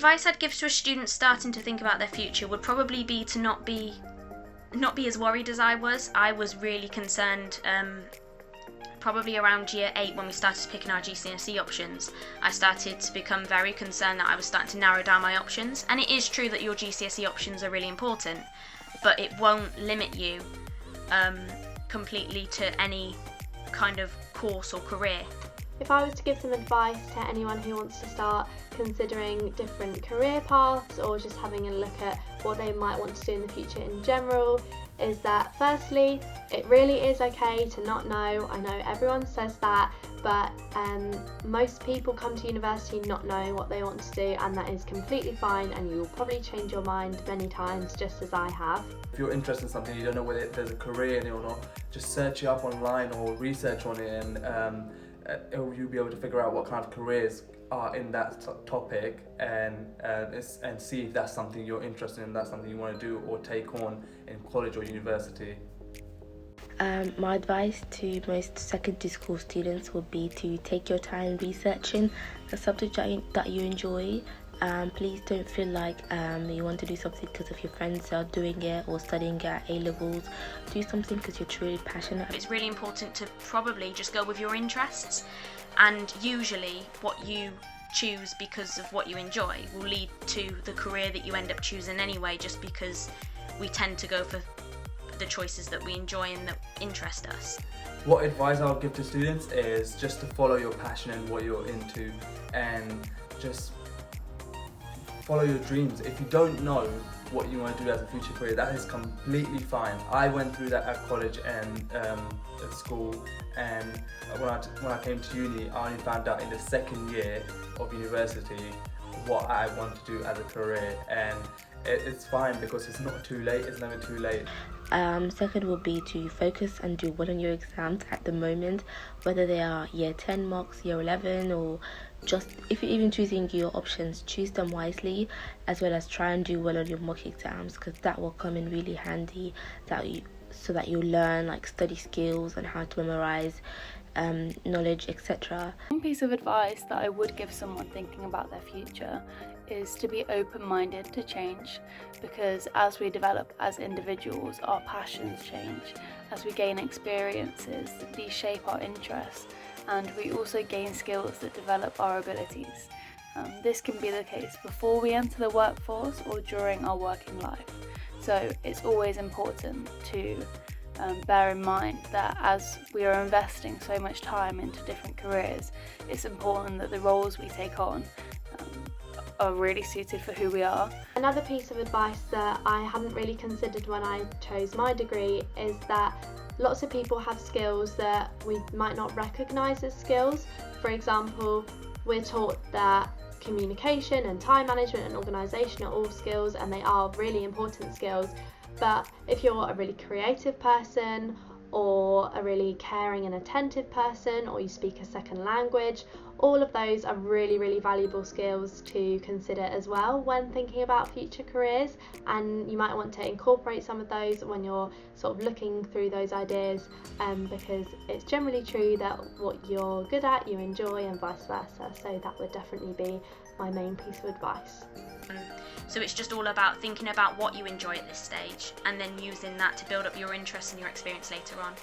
advice I'd give to a student starting to think about their future would probably be to not be as worried as I was. I was really concerned probably around year 8 when we started picking our GCSE options. I started to become very concerned that I was starting to narrow down my options. And it is true that your GCSE options are really important, but it won't limit you completely to any kind of course or career. If I was to give some advice to anyone who wants to start considering different career paths or just having a look at what they might want to do in the future in general, is that firstly, it really is okay to not know. I know everyone says that, but most people come to university not knowing what they want to do, and that is completely fine, and you will probably change your mind many times, just as I have. If you're interested in something, you don't know whether there's a career in it or not, just search it up online or research on it, and you'll be able to figure out what kind of careers are in that topic, and see if that's something you're interested in, that's something you want to do or take on in college or university. My advice to most secondary school students would be to take your time researching the subject that you enjoy. Please don't feel like you want to do something because if your friends are doing it or studying it at A-levels. Do something because you're truly passionate. It's really important to probably just go with your interests, and usually what you choose because of what you enjoy will lead to the career that you end up choosing anyway, just because we tend to go for the choices that we enjoy and that interest us. What advice I'll give to students is just to follow your passion and what you're into, and just follow your dreams. If you don't know what you want to do as a future career, that is completely fine. I went through that at college and at school, and when I came to uni, I only found out in the second year of university what I want to do as a career, and it's fine because it's not too late. It's never too late. Second would be to focus and do well on your exams at the moment, whether they are year 10 mocks, year 11, or just if you're even choosing your options, choose them wisely, as well as try and do well on your mock exams, because that will come in really handy so that you'll learn like study skills and how to memorize knowledge, etc. One piece of advice that I would give someone thinking about their future is to be open-minded to change, because as we develop as individuals, our passions change. As we gain experiences, these shape our interests, and we also gain skills that develop our abilities. This can be the case before we enter the workforce or during our working life. So it's always important to bear in mind that as we are investing so much time into different careers, it's important that the roles we take on are really suited for who we are. Another piece of advice that I hadn't really considered when I chose my degree is that lots of people have skills that we might not recognise as skills. For example, we're taught that communication and time management and organisation are all skills, and they are really important skills. But if you're a really creative person, or a really caring and attentive person, or you speak a second language, all of those are really, really valuable skills to consider as well when thinking about future careers, and you might want to incorporate some of those when you're sort of looking through those ideas, because it's generally true that what you're good at you enjoy, and vice versa. So that would definitely be my main piece of advice. So it's just all about thinking about what you enjoy at this stage, and then using that to build up your interest and your experience later on.